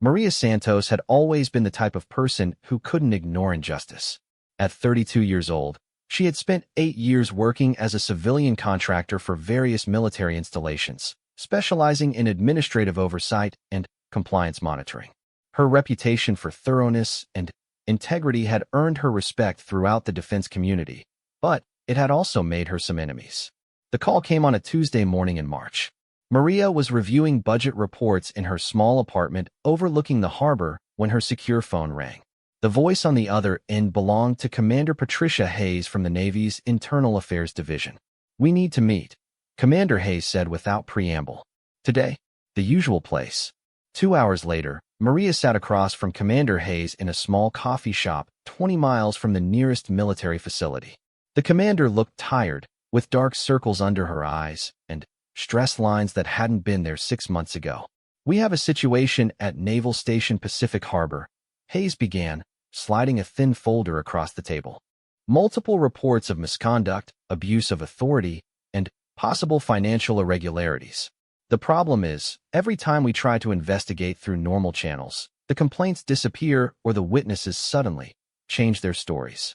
Maria Santos had always been the type of person who couldn't ignore injustice. At 32 years old, she had spent 8 years working as a civilian contractor for various military installations, specializing in administrative oversight and compliance monitoring. Her reputation for thoroughness and integrity had earned her respect throughout the defense community, but it had also made her some enemies. The call came on a Tuesday morning in March. Maria was reviewing budget reports in her small apartment overlooking the harbor when her secure phone rang. The voice on the other end belonged to Commander Patricia Hayes from the Navy's Internal Affairs Division. "We need to meet," Commander Hayes said without preamble. "Today?" "The usual place." 2 hours later, Maria sat across from Commander Hayes in a small coffee shop 20 miles from the nearest military facility. The commander looked tired, with dark circles under her eyes and stress lines that hadn't been there 6 months ago. "We have a situation at Naval Station Pacific Harbor," Hayes began, sliding a thin folder across the table. "Multiple reports of misconduct, abuse of authority, and possible financial irregularities. The problem is, every time we try to investigate through normal channels, the complaints disappear or the witnesses suddenly change their stories."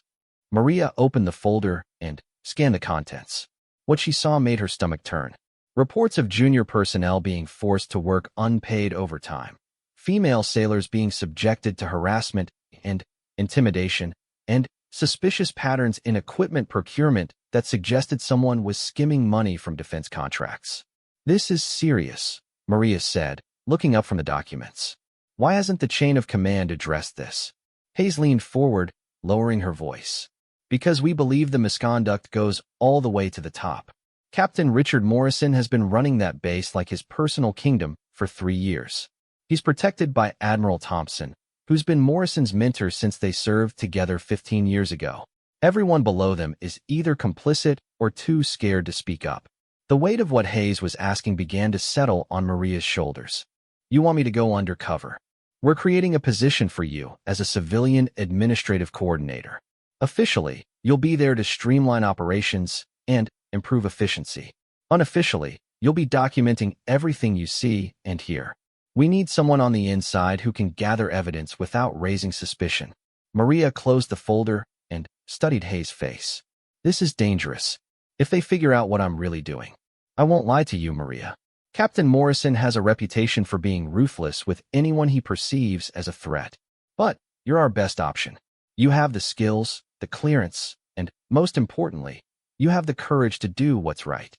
Maria opened the folder and scanned the contents. What she saw made her stomach turn. Reports of junior personnel being forced to work unpaid overtime, female sailors being subjected to harassment and intimidation, and suspicious patterns in equipment procurement that suggested someone was skimming money from defense contracts. "This is serious," Maria said, looking up from the documents. "Why hasn't the chain of command addressed this?" Hayes leaned forward, lowering her voice. "Because we believe the misconduct goes all the way to the top. Captain Richard Morrison has been running that base like his personal kingdom for 3 years. He's protected by Admiral Thompson, who's been Morrison's mentor since they served together 15 years ago. Everyone below them is either complicit or too scared to speak up." The weight of what Hayes was asking began to settle on Maria's shoulders. "You want me to go undercover? We're creating a position for you as a civilian administrative coordinator. Officially, you'll be there to streamline operations and improve efficiency. Unofficially, you'll be documenting everything you see and hear. We need someone on the inside who can gather evidence without raising suspicion." Maria closed the folder and studied Hayes' face. "This is dangerous. If they figure out what I'm really doing." "I won't lie to you, Maria. Captain Morrison has a reputation for being ruthless with anyone he perceives as a threat. But you're our best option. You have the skills, the clearance, and, most importantly, you have the courage to do what's right."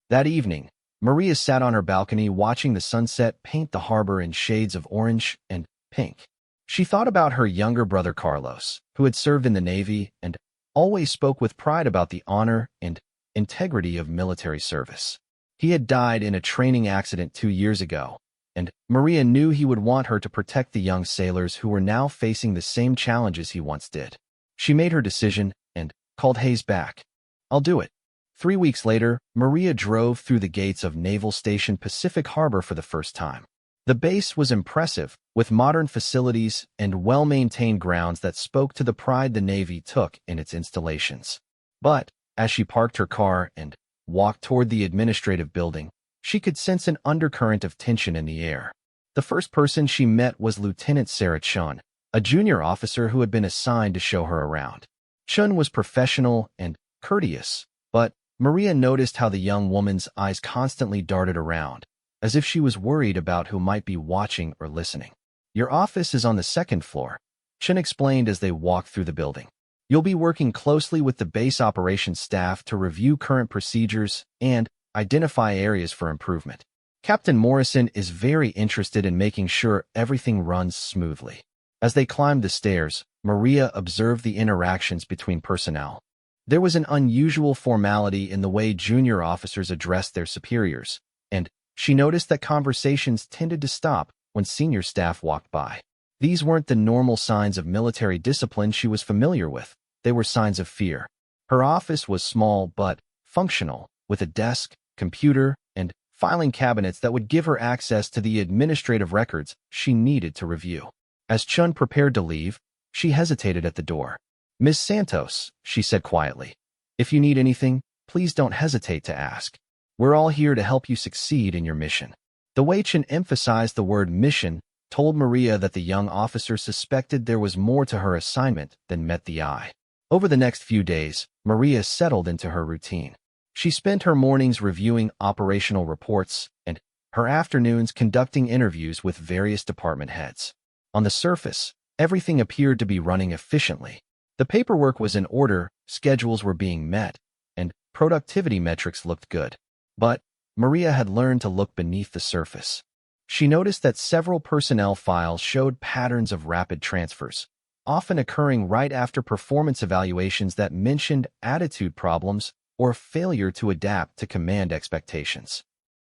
That evening, Maria sat on her balcony watching the sunset paint the harbor in shades of orange and pink. She thought about her younger brother Carlos, who had served in the Navy and always spoke with pride about the honor and integrity of military service. He had died in a training accident 2 years ago, and Maria knew he would want her to protect the young sailors who were now facing the same challenges he once did. She made her decision and called Hayes back. "I'll do it." 3 weeks later, Maria drove through the gates of Naval Station Pacific Harbor for the first time. The base was impressive, with modern facilities and well-maintained grounds that spoke to the pride the Navy took in its installations. But as she parked her car and walked toward the administrative building, she could sense an undercurrent of tension in the air. The first person she met was Lieutenant Sarah Chun, a junior officer who had been assigned to show her around. Chun was professional and courteous, but Maria noticed how the young woman's eyes constantly darted around, as if she was worried about who might be watching or listening. "Your office is on the 2nd floor," Chun explained as they walked through the building. "You'll be working closely with the base operations staff to review current procedures and identify areas for improvement. Captain Morrison is very interested in making sure everything runs smoothly." As they climbed the stairs, Maria observed the interactions between personnel. There was an unusual formality in the way junior officers addressed their superiors, and she noticed that conversations tended to stop when senior staff walked by. These weren't the normal signs of military discipline she was familiar with. They were signs of fear. Her office was small but functional, with a desk, computer, and filing cabinets that would give her access to the administrative records she needed to review. As Chun prepared to leave, she hesitated at the door. "Miss Santos," she said quietly, "if you need anything, please don't hesitate to ask. We're all here to help you succeed in your mission." The way Chun emphasized the word mission told Maria that the young officer suspected there was more to her assignment than met the eye. Over the next few days, Maria settled into her routine. She spent her mornings reviewing operational reports and her afternoons conducting interviews with various department heads. On the surface, everything appeared to be running efficiently. The paperwork was in order, schedules were being met, and productivity metrics looked good. But Maria had learned to look beneath the surface. She noticed that several personnel files showed patterns of rapid transfers, often occurring right after performance evaluations that mentioned attitude problems or failure to adapt to command expectations.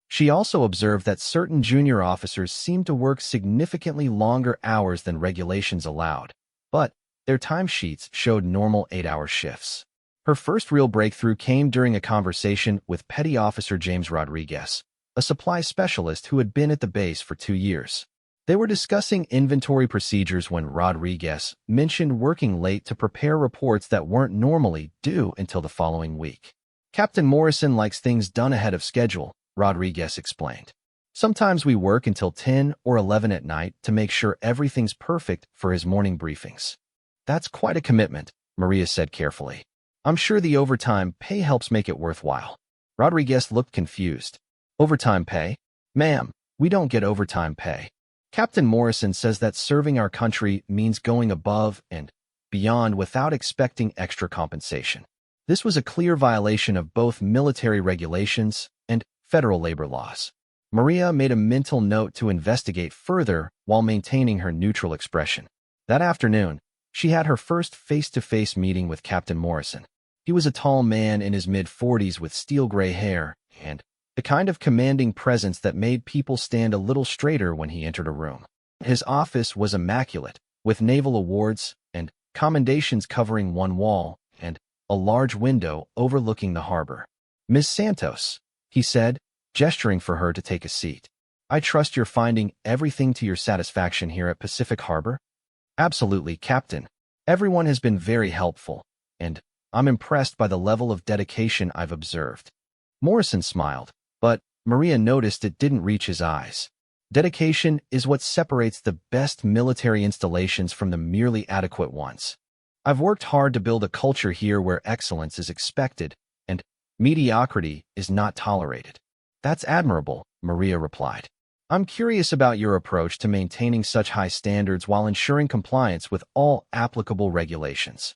She also observed that certain junior officers seemed to work significantly longer hours than regulations allowed, but their timesheets showed normal 8-hour shifts. Her first real breakthrough came during a conversation with Petty Officer James Rodriguez, a supply specialist who had been at the base for 2 years. They were discussing inventory procedures when Rodriguez mentioned working late to prepare reports that weren't normally due until the following week. Captain Morrison likes things done ahead of schedule, Rodriguez explained. Sometimes we work until 10 or 11 at night to make sure everything's perfect for his morning briefings. That's quite a commitment, Maria said carefully. I'm sure the overtime pay helps make it worthwhile. Rodriguez looked confused. Overtime pay? Ma'am, we don't get overtime pay. Captain Morrison says that serving our country means going above and beyond without expecting extra compensation. This was a clear violation of both military regulations and federal labor laws. Maria made a mental note to investigate further while maintaining her neutral expression. That afternoon, she had her first face-to-face meeting with Captain Morrison. He was a tall man in his mid-40s with steel-gray hair and the kind of commanding presence that made people stand a little straighter when he entered a room. His office was immaculate, with naval awards and commendations covering one wall and a large window overlooking the harbor. Ms. Santos, he said, gesturing for her to take a seat. I trust you're finding everything to your satisfaction here at Pacific Harbor? Absolutely, Captain. Everyone has been very helpful, and I'm impressed by the level of dedication I've observed. Morrison smiled, but Maria noticed it didn't reach his eyes. Dedication is what separates the best military installations from the merely adequate ones. I've worked hard to build a culture here where excellence is expected and mediocrity is not tolerated. That's admirable, Maria replied. I'm curious about your approach to maintaining such high standards while ensuring compliance with all applicable regulations.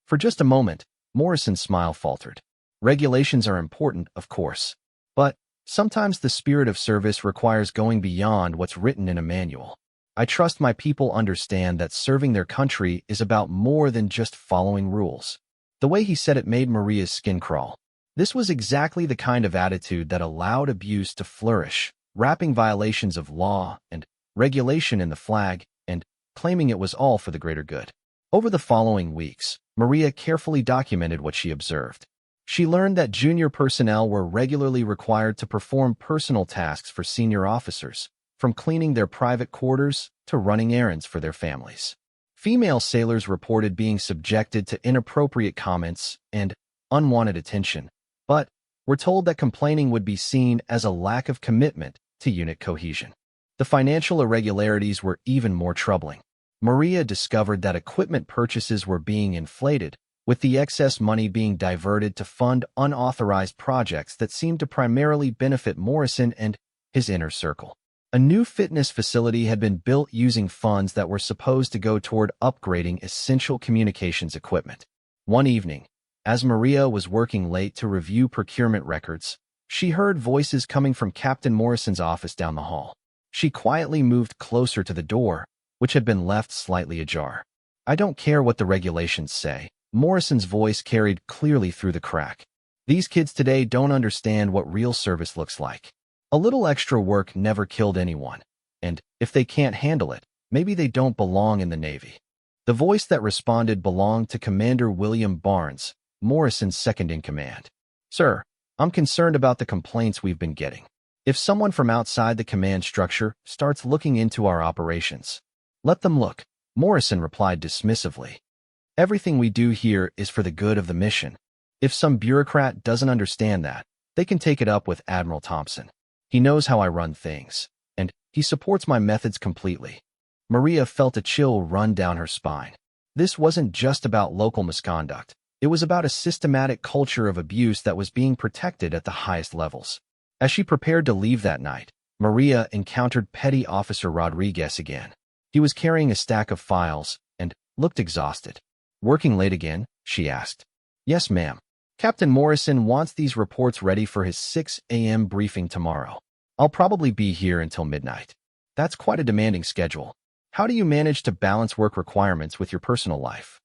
For just a moment, Morrison's smile faltered. Regulations are important, of course, but sometimes the spirit of service requires going beyond what's written in a manual. I trust my people understand that serving their country is about more than just following rules. The way he said it made Maria's skin crawl. This was exactly the kind of attitude that allowed abuse to flourish, wrapping violations of law and regulation in the flag and claiming it was all for the greater good. Over the following weeks, Maria carefully documented what she observed. She learned that junior personnel were regularly required to perform personal tasks for senior officers, from cleaning their private quarters to running errands for their families. Female sailors reported being subjected to inappropriate comments and unwanted attention, but were told that complaining would be seen as a lack of commitment to unit cohesion. The financial irregularities were even more troubling. Maria discovered that equipment purchases were being inflated, with the excess money being diverted to fund unauthorized projects that seemed to primarily benefit Morrison and his inner circle. A new fitness facility had been built using funds that were supposed to go toward upgrading essential communications equipment. One evening, as Maria was working late to review procurement records, she heard voices coming from Captain Morrison's office down the hall. She quietly moved closer to the door, which had been left slightly ajar. I don't care what the regulations say, Morrison's voice carried clearly through the crack. These kids today don't understand what real service looks like. A little extra work never killed anyone, and if they can't handle it, maybe they don't belong in the Navy. The voice that responded belonged to Commander William Barnes, Morrison's second-in-command. Sir, I'm concerned about the complaints we've been getting. If someone from outside the command structure starts looking into our operations, let them look, Morrison replied dismissively. Everything we do here is for the good of the mission. If some bureaucrat doesn't understand that, they can take it up with Admiral Thompson. He knows how I run things, and he supports my methods completely. Maria felt a chill run down her spine. This wasn't just about local misconduct. It was about a systematic culture of abuse that was being protected at the highest levels. As she prepared to leave that night, Maria encountered Petty Officer Rodriguez again. He was carrying a stack of files and looked exhausted. "Working late again?" she asked. "Yes, ma'am. Captain Morrison wants these reports ready for his 6 a.m. briefing tomorrow. I'll probably be here until midnight." "That's quite a demanding schedule. How do you manage to balance work requirements with your personal life?"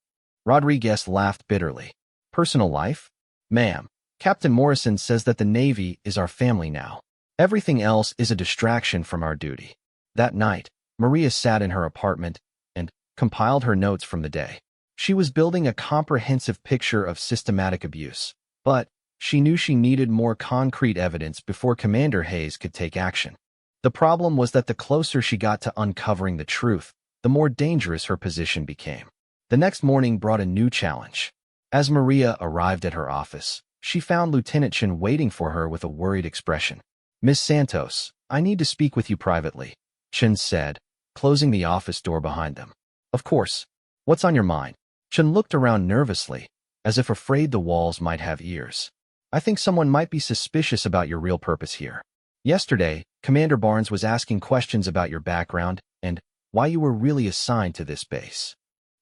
Rodriguez laughed bitterly. "Personal life? Ma'am, Captain Morrison says that the Navy is our family now. Everything else is a distraction from our duty." That night, Maria sat in her apartment and compiled her notes from the day. She was building a comprehensive picture of systematic abuse, but she knew she needed more concrete evidence before Commander Hayes could take action. The problem was that the closer she got to uncovering the truth, the more dangerous her position became. The next morning brought a new challenge. As Maria arrived at her office, she found Lieutenant Chen waiting for her with a worried expression. "Miss Santos, I need to speak with you privately," Chen said, closing the office door behind them. "Of course. What's on your mind?" Chen looked around nervously, as if afraid the walls might have ears. "I think someone might be suspicious about your real purpose here. Yesterday, Commander Barnes was asking questions about your background and why you were really assigned to this base."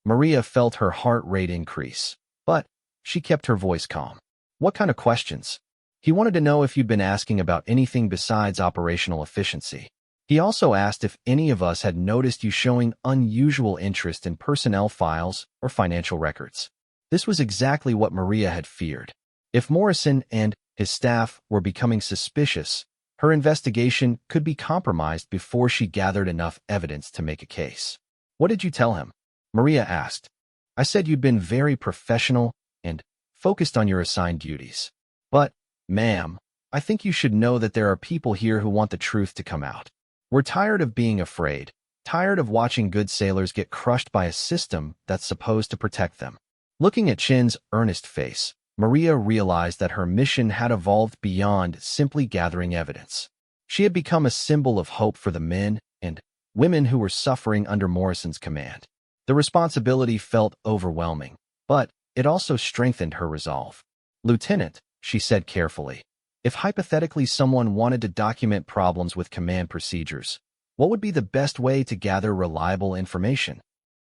Maria felt her heart rate increase, but she kept her voice calm. "What kind of questions?" "He wanted to know if you'd been asking about anything besides operational efficiency. He also asked if any of us had noticed you showing unusual interest in personnel files or financial records." This was exactly what Maria had feared. If Morrison and his staff were becoming suspicious, her investigation could be compromised before she gathered enough evidence to make a case. "What did you tell him?" Maria asked. "I said you'd been very professional and focused on your assigned duties. But, ma'am, I think you should know that there are people here who want the truth to come out. We're tired of being afraid, tired of watching good sailors get crushed by a system that's supposed to protect them." Looking at Chen's earnest face, Maria realized that her mission had evolved beyond simply gathering evidence. She had become a symbol of hope for the men and women who were suffering under Morrison's command. The responsibility felt overwhelming, but it also strengthened her resolve. "Lieutenant," she said carefully, "if hypothetically someone wanted to document problems with command procedures, what would be the best way to gather reliable information?"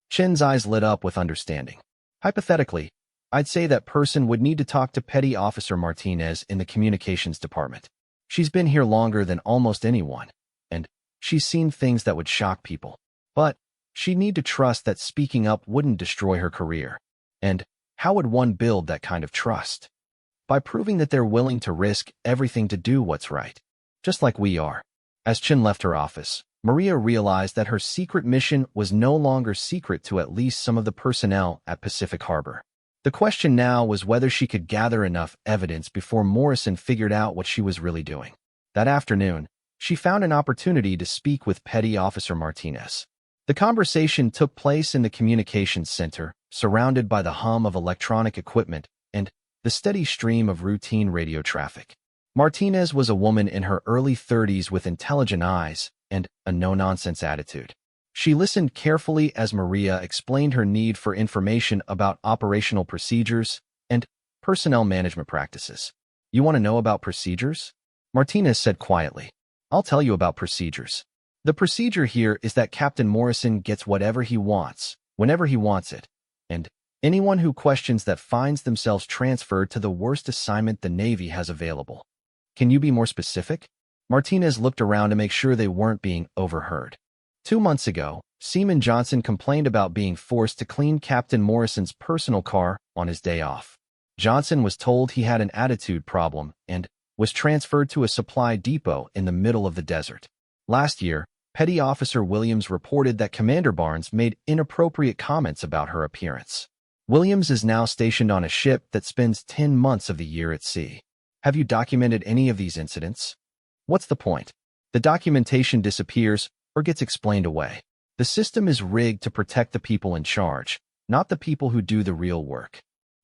Chen's eyes lit up with understanding. "Hypothetically, I'd say that person would need to talk to Petty Officer Martinez in the communications department. She's been here longer than almost anyone, and she's seen things that would shock people. But she'd need to trust that speaking up wouldn't destroy her career. And how would one build that kind of trust? By proving that they're willing to risk everything to do what's right, just like we are." As Chen left her office, Maria realized that her secret mission was no longer secret to at least some of the personnel at Pacific Harbor. The question now was whether she could gather enough evidence before Morrison figured out what she was really doing. That afternoon, she found an opportunity to speak with Petty Officer Martinez. The conversation took place in the communications center, surrounded by the hum of electronic equipment and the steady stream of routine radio traffic. Martinez was a woman in her early 30s with intelligent eyes and a no-nonsense attitude. She listened carefully as Maria explained her need for information about operational procedures and personnel management practices. "You want to know about procedures?" Martinez said quietly. "I'll tell you about procedures. The procedure here is that Captain Morrison gets whatever he wants, whenever he wants it, and anyone who questions that finds themselves transferred to the worst assignment the Navy has available." "Can you be more specific?" Martinez looked around to make sure they weren't being overheard. 2 months ago, Seaman Johnson complained about being forced to clean Captain Morrison's personal car on his day off. Johnson was told he had an attitude problem and was transferred to a supply depot in the middle of the desert. Last year, Petty Officer Williams reported that Commander Barnes made inappropriate comments about her appearance. Williams is now stationed on a ship that spends 10 months of the year at sea. "Have you documented any of these incidents?" "What's the point? The documentation disappears or gets explained away. The system is rigged to protect the people in charge, not the people who do the real work."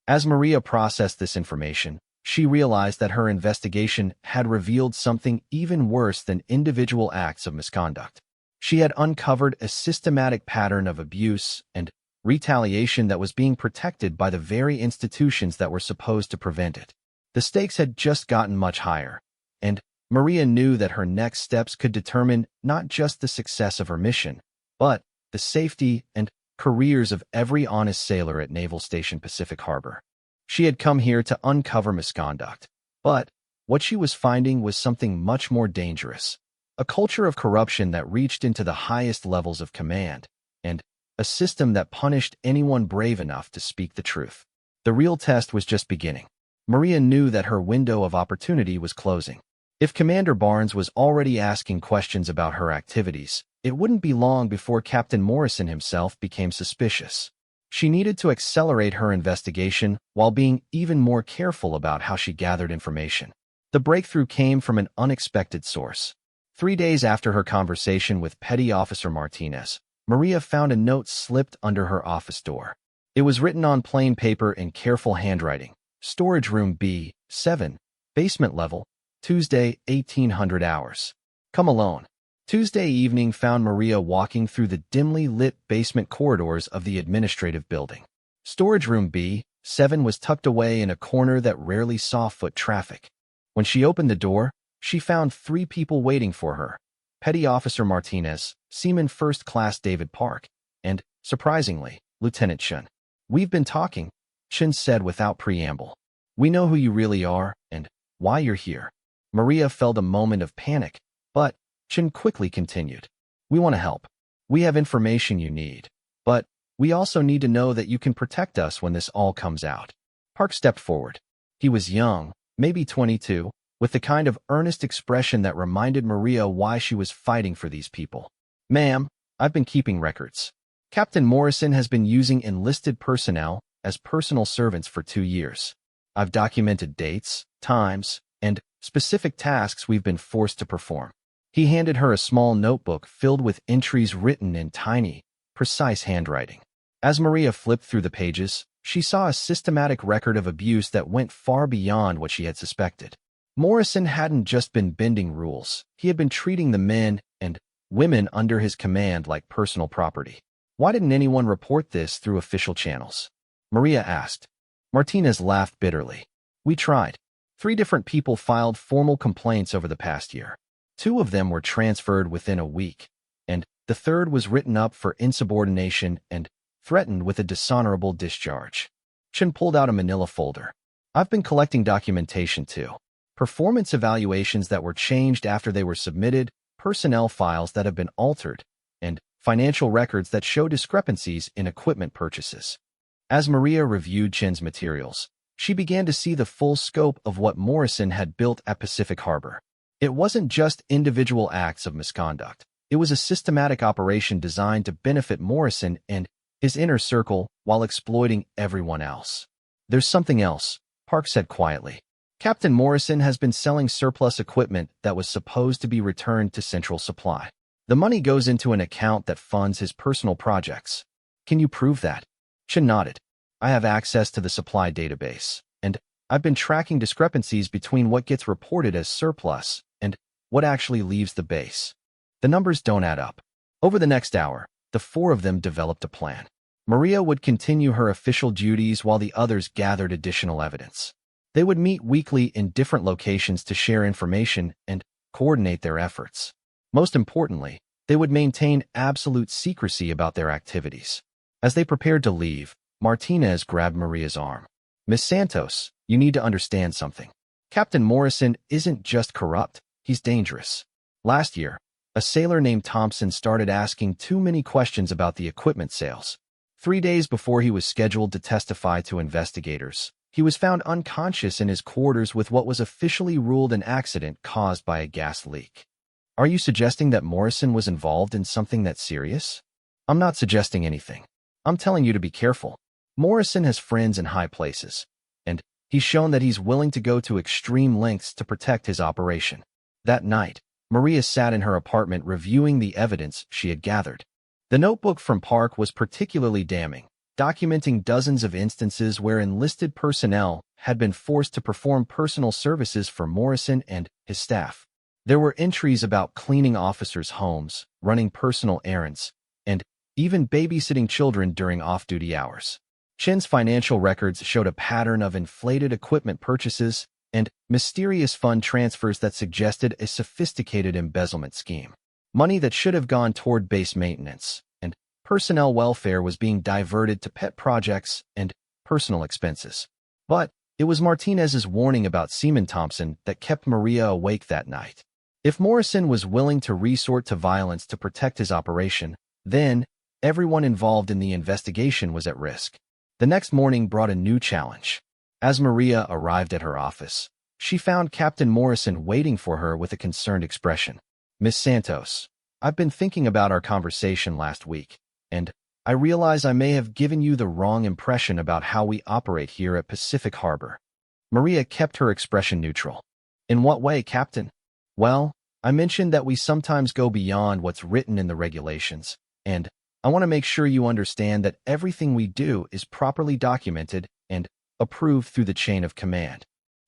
As Maria processed this information, she realized that her investigation had revealed something even worse than individual acts of misconduct. She had uncovered a systematic pattern of abuse and retaliation that was being protected by the very institutions that were supposed to prevent it. The stakes had just gotten much higher, and Maria knew that her next steps could determine not just the success of her mission, but the safety and careers of every honest sailor at Naval Station Pacific Harbor. She had come here to uncover misconduct, but what she was finding was something much more dangerous. A culture of corruption that reached into the highest levels of command, and a system that punished anyone brave enough to speak the truth. The real test was just beginning. Maria knew that her window of opportunity was closing. If Commander Barnes was already asking questions about her activities, it wouldn't be long before Captain Morrison himself became suspicious. She needed to accelerate her investigation while being even more careful about how she gathered information. The breakthrough came from an unexpected source. 3 days after her conversation with Petty Officer Martinez, Maria found a note slipped under her office door. It was written on plain paper in careful handwriting. Storage room B, 7, basement level, Tuesday, 1800 hours. Come alone. Tuesday evening found Maria walking through the dimly lit basement corridors of the administrative building. Storage room B, 7 was tucked away in a corner that rarely saw foot traffic. When she opened the door, she found 3 people waiting for her. Petty Officer Martinez, Seaman First Class David Park, and, surprisingly, Lieutenant Chen. "We've been talking," Chen said without preamble. "We know who you really are and why you're here." Maria felt a moment of panic, but Chen quickly continued. "We want to help. We have information you need, but we also need to know that you can protect us when this all comes out." Park stepped forward. He was young, maybe 22, with the kind of earnest expression that reminded Maria why she was fighting for these people. "Ma'am, I've been keeping records. Captain Morrison has been using enlisted personnel as personal servants for 2 years. I've documented dates, times, and specific tasks we've been forced to perform." He handed her a small notebook filled with entries written in tiny, precise handwriting. As Maria flipped through the pages, she saw a systematic record of abuse that went far beyond what she had suspected. Morrison hadn't just been bending rules, he had been treating the men and women under his command like personal property. Why didn't anyone report this through official channels? Maria asked. Martinez laughed bitterly. "We tried. 3 different people filed formal complaints over the past year. 2 of them were transferred within a week, and the 3rd was written up for insubordination and threatened with a dishonorable discharge." Chen pulled out a manila folder. "I've been collecting documentation too. Performance evaluations that were changed after they were submitted, personnel files that have been altered, and financial records that show discrepancies in equipment purchases." As Maria reviewed Chen's materials, she began to see the full scope of what Morrison had built at Pacific Harbor. It wasn't just individual acts of misconduct. It was a systematic operation designed to benefit Morrison and his inner circle while exploiting everyone else. "There's something else," Park said quietly. "Captain Morrison has been selling surplus equipment that was supposed to be returned to Central Supply. The money goes into an account that funds his personal projects. Can you prove that?" Chen nodded. "I have access to the supply database, and I've been tracking discrepancies between what gets reported as surplus and what actually leaves the base. The numbers don't add up." Over the next hour, the 4 of them developed a plan. Maria would continue her official duties while the others gathered additional evidence. They would meet weekly in different locations to share information and coordinate their efforts. Most importantly, they would maintain absolute secrecy about their activities. As they prepared to leave, Martinez grabbed Maria's arm. "Miss Santos, you need to understand something. Captain Morrison isn't just corrupt, he's dangerous. Last year, a sailor named Thompson started asking too many questions about the equipment sales. 3 days before he was scheduled to testify to investigators, he was found unconscious in his quarters with what was officially ruled an accident caused by a gas leak. Are you suggesting that Morrison was involved in something that serious?" "I'm not suggesting anything. I'm telling you to be careful. Morrison has friends in high places, and he's shown that he's willing to go to extreme lengths to protect his operation." That night, Maria sat in her apartment reviewing the evidence she had gathered. The notebook from Park was particularly damning, documenting dozens of instances where enlisted personnel had been forced to perform personal services for Morrison and his staff. There were entries about cleaning officers' homes, running personal errands, and even babysitting children during off-duty hours. Chen's financial records showed a pattern of inflated equipment purchases and mysterious fund transfers that suggested a sophisticated embezzlement scheme. Money that should have gone toward base maintenance and personnel welfare was being diverted to pet projects and personal expenses. But it was Martinez's warning about Seaman Thompson that kept Maria awake that night. If Morrison was willing to resort to violence to protect his operation, then everyone involved in the investigation was at risk. The next morning brought a new challenge. As Maria arrived at her office, she found Captain Morrison waiting for her with a concerned expression. "Miss Santos, I've been thinking about our conversation last week, and I realize I may have given you the wrong impression about how we operate here at Pacific Harbor." Maria kept her expression neutral. "In what way, Captain?" "Well, I mentioned that we sometimes go beyond what's written in the regulations, and I want to make sure you understand that everything we do is properly documented and approved through the chain of command."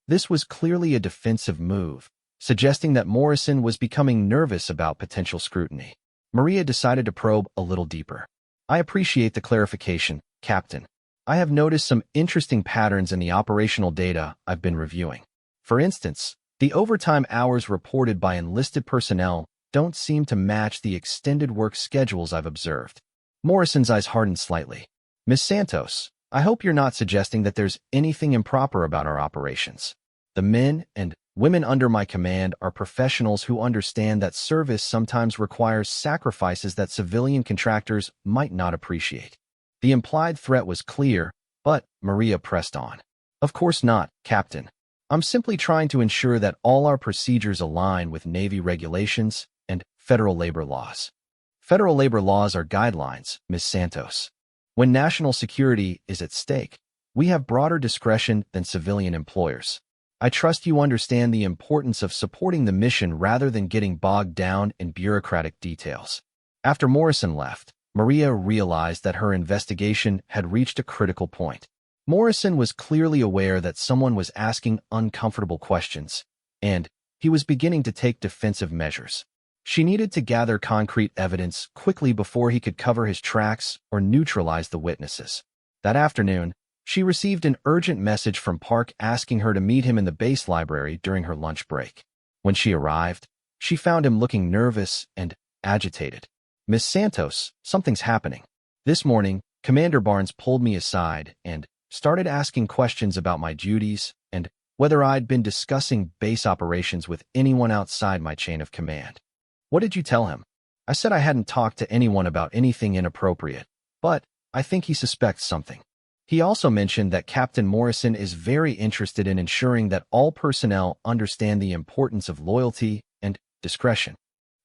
This was clearly a defensive move, suggesting that Morrison was becoming nervous about potential scrutiny. Maria decided to probe a little deeper. "I appreciate the clarification, Captain. I have noticed some interesting patterns in the operational data I've been reviewing. For instance, the overtime hours reported by enlisted personnel don't seem to match the extended work schedules I've observed." Morrison's eyes hardened slightly. "Miss Santos, I hope you're not suggesting that there's anything improper about our operations. The men and women under my command are professionals who understand that service sometimes requires sacrifices that civilian contractors might not appreciate." The implied threat was clear, but Maria pressed on. "Of course not, Captain. I'm simply trying to ensure that all our procedures align with Navy regulations and federal labor laws." "Federal labor laws are guidelines, Ms. Santos. When national security is at stake, we have broader discretion than civilian employers. I trust you understand the importance of supporting the mission rather than getting bogged down in bureaucratic details." After Morrison left, Maria realized that her investigation had reached a critical point. Morrison was clearly aware that someone was asking uncomfortable questions, and he was beginning to take defensive measures. She needed to gather concrete evidence quickly before he could cover his tracks or neutralize the witnesses. That afternoon, she received an urgent message from Park asking her to meet him in the base library during her lunch break. When she arrived, she found him looking nervous and agitated. "Miss Santos, something's happening. This morning, Commander Barnes pulled me aside and started asking questions about my duties and whether I'd been discussing base operations with anyone outside my chain of command." "What did you tell him?" "I said I hadn't talked to anyone about anything inappropriate, but I think he suspects something. He also mentioned that Captain Morrison is very interested in ensuring that all personnel understand the importance of loyalty and discretion."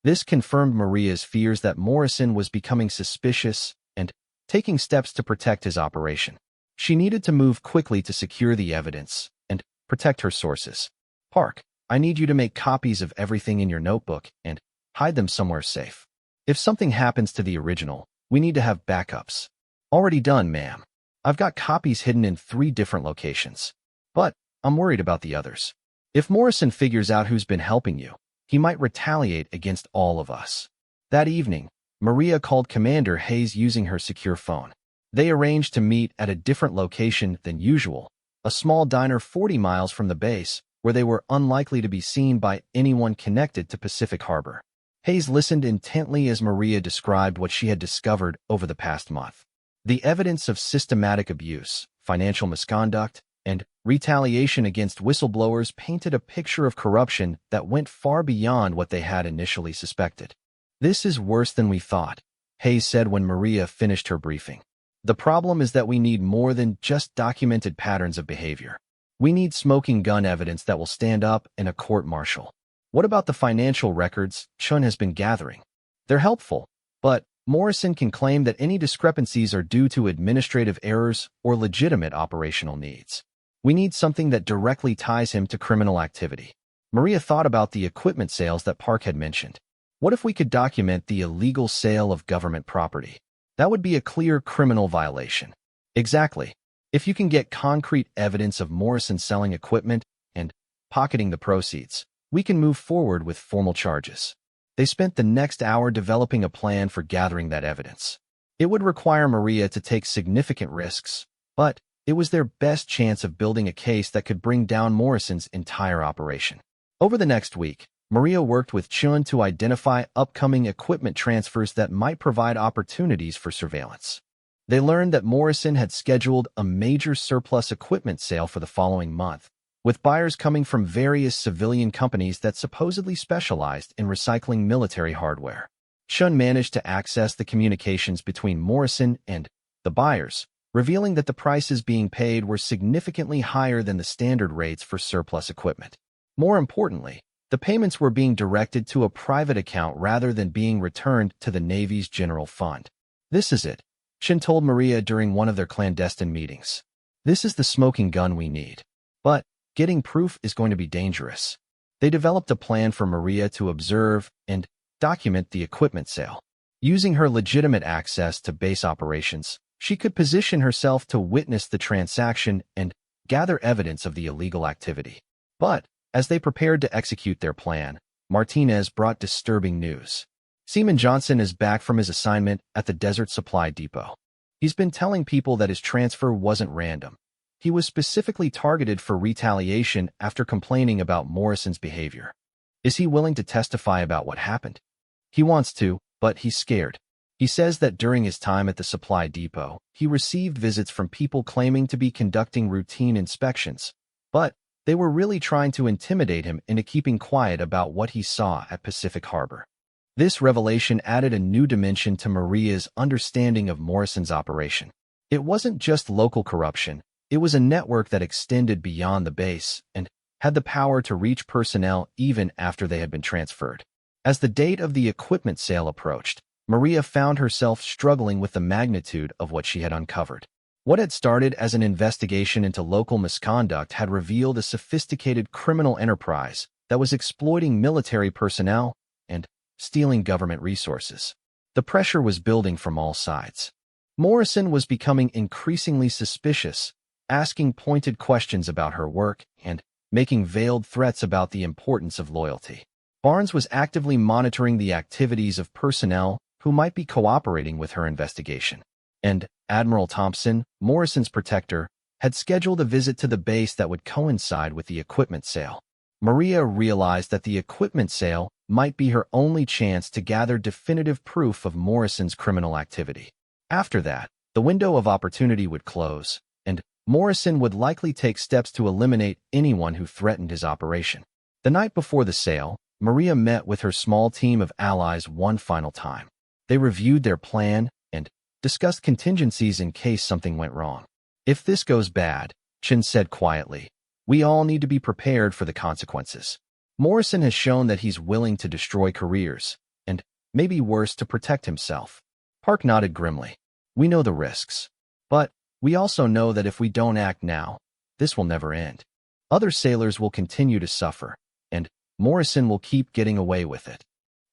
This confirmed Maria's fears that Morrison was becoming suspicious and taking steps to protect his operation. She needed to move quickly to secure the evidence and protect her sources. "Park, I need you to make copies of everything in your notebook and hide them somewhere safe. If something happens to the original, we need to have backups." "Already done, ma'am. I've got copies hidden in 3 different locations. But I'm worried about the others. If Morrison figures out who's been helping you, he might retaliate against all of us." That evening, Maria called Commander Hayes using her secure phone. They arranged to meet at a different location than usual, a small diner 40 miles from the base, where they were unlikely to be seen by anyone connected to Pacific Harbor. Hayes listened intently as Maria described what she had discovered over the past month. The evidence of systematic abuse, financial misconduct, and retaliation against whistleblowers painted a picture of corruption that went far beyond what they had initially suspected. "This is worse than we thought," Hayes said when Maria finished her briefing. "The problem is that we need more than just documented patterns of behavior. We need smoking gun evidence that will stand up in a court-martial." "What about the financial records Chun has been gathering?" "They're helpful, but Morrison can claim that any discrepancies are due to administrative errors or legitimate operational needs. We need something that directly ties him to criminal activity." Maria thought about the equipment sales that Park had mentioned. What if we could document the illegal sale of government property? That would be a clear criminal violation. Exactly. If you can get concrete evidence of Morrison selling equipment and pocketing the proceeds, we can move forward with formal charges. They spent the next hour developing a plan for gathering that evidence. It would require Maria to take significant risks, but it was their best chance of building a case that could bring down Morrison's entire operation. Over the next week, Maria worked with Chun to identify upcoming equipment transfers that might provide opportunities for surveillance. They learned that Morrison had scheduled a major surplus equipment sale for the following month, with buyers coming from various civilian companies that supposedly specialized in recycling military hardware. Chun managed to access the communications between Morrison and the buyers, revealing that the prices being paid were significantly higher than the standard rates for surplus equipment. More importantly, the payments were being directed to a private account rather than being returned to the Navy's general fund. "This is it," Chun told Maria during one of their clandestine meetings. "This is the smoking gun we need. But getting proof is going to be dangerous." They developed a plan for Maria to observe and document the equipment sale. Using her legitimate access to base operations, she could position herself to witness the transaction and gather evidence of the illegal activity. But as they prepared to execute their plan, Martinez brought disturbing news. Seaman Johnson is back from his assignment at the Desert Supply Depot. He's been telling people that his transfer wasn't random. He was specifically targeted for retaliation after complaining about Morrison's behavior. Is he willing to testify about what happened? He wants to, but he's scared. He says that during his time at the supply depot, he received visits from people claiming to be conducting routine inspections, but they were really trying to intimidate him into keeping quiet about what he saw at Pacific Harbor. This revelation added a new dimension to Maria's understanding of Morrison's operation. It wasn't just local corruption, it was a network that extended beyond the base and had the power to reach personnel even after they had been transferred. As the date of the equipment sale approached, Maria found herself struggling with the magnitude of what she had uncovered. What had started as an investigation into local misconduct had revealed a sophisticated criminal enterprise that was exploiting military personnel and stealing government resources. The pressure was building from all sides. Morrison was becoming increasingly suspicious, asking pointed questions about her work and making veiled threats about the importance of loyalty. Barnes was actively monitoring the activities of personnel who might be cooperating with her investigation. And Admiral Thompson, Morrison's protector, had scheduled a visit to the base that would coincide with the equipment sale. Maria realized that the equipment sale might be her only chance to gather definitive proof of Morrison's criminal activity. After that, the window of opportunity would close, and Morrison would likely take steps to eliminate anyone who threatened his operation. The night before the sale, Maria met with her small team of allies one final time. They reviewed their plan and discussed contingencies in case something went wrong. "If this goes bad," Chin said quietly, "we all need to be prepared for the consequences." Morrison has shown that he's willing to destroy careers, and, maybe worse, to protect himself. Park nodded grimly. "We know the risks. But we also know that if we don't act now, this will never end. Other sailors will continue to suffer, and Morrison will keep getting away with it."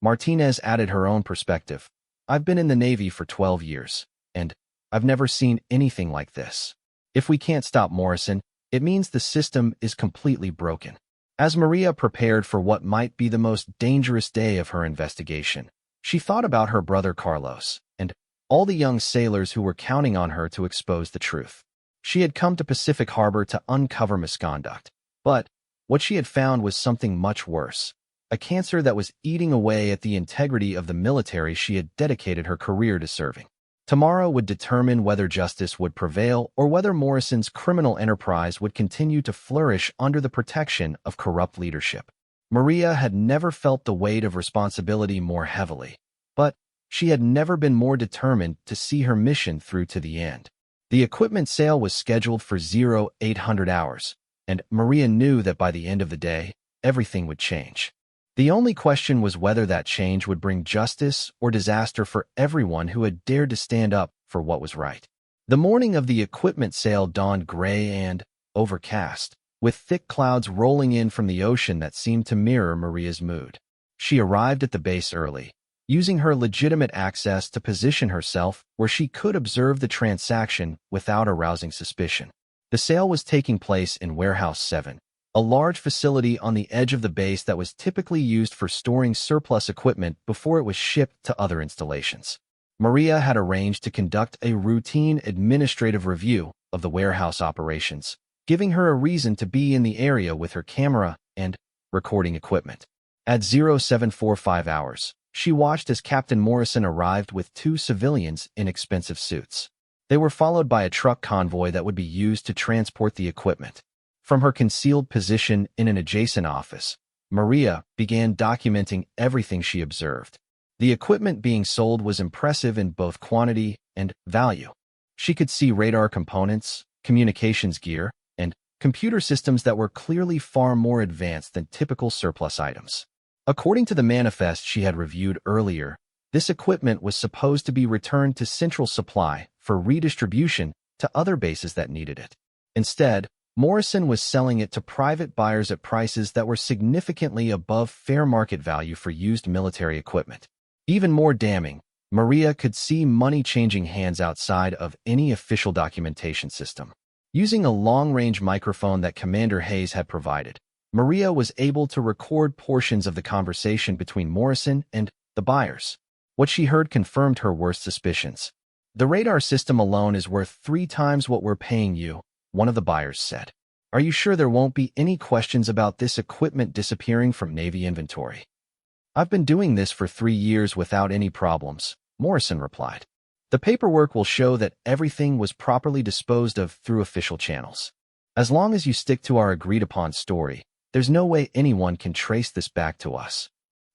Martinez added her own perspective. "I've been in the Navy for 12 years, and I've never seen anything like this. If we can't stop Morrison, it means the system is completely broken." As Maria prepared for what might be the most dangerous day of her investigation, she thought about her brother Carlos and all the young sailors who were counting on her to expose the truth. She had come to Pacific Harbor to uncover misconduct, but what she had found was something much worse, a cancer that was eating away at the integrity of the military she had dedicated her career to serving. Tomorrow would determine whether justice would prevail or whether Morrison's criminal enterprise would continue to flourish under the protection of corrupt leadership. Maria had never felt the weight of responsibility more heavily, but she had never been more determined to see her mission through to the end. The equipment sale was scheduled for 0800 hours, and Maria knew that by the end of the day, everything would change. The only question was whether that change would bring justice or disaster for everyone who had dared to stand up for what was right. The morning of the equipment sale dawned gray and overcast, with thick clouds rolling in from the ocean that seemed to mirror Maria's mood. She arrived at the base early, using her legitimate access to position herself where she could observe the transaction without arousing suspicion. The sale was taking place in Warehouse 7, a large facility on the edge of the base that was typically used for storing surplus equipment before it was shipped to other installations. Maria had arranged to conduct a routine administrative review of the warehouse operations, giving her a reason to be in the area with her camera and recording equipment. At 0745 hours, she watched as Captain Morrison arrived with two civilians in expensive suits. They were followed by a truck convoy that would be used to transport the equipment. From her concealed position in an adjacent office, Maria began documenting everything she observed. The equipment being sold was impressive in both quantity and value. She could see radar components, communications gear, and computer systems that were clearly far more advanced than typical surplus items. According to the manifest she had reviewed earlier, this equipment was supposed to be returned to Central Supply for redistribution to other bases that needed it. Instead, Morrison was selling it to private buyers at prices that were significantly above fair market value for used military equipment. Even more damning, Maria could see money changing hands outside of any official documentation system. Using a long-range microphone that Commander Hayes had provided, Maria was able to record portions of the conversation between Morrison and the buyers. What she heard confirmed her worst suspicions. "The radar system alone is worth 3 times what we're paying you," one of the buyers said. "Are you sure there won't be any questions about this equipment disappearing from Navy inventory?" "I've been doing this for 3 years without any problems," Morrison replied. "The paperwork will show that everything was properly disposed of through official channels. As long as you stick to our agreed-upon story, there's no way anyone can trace this back to us."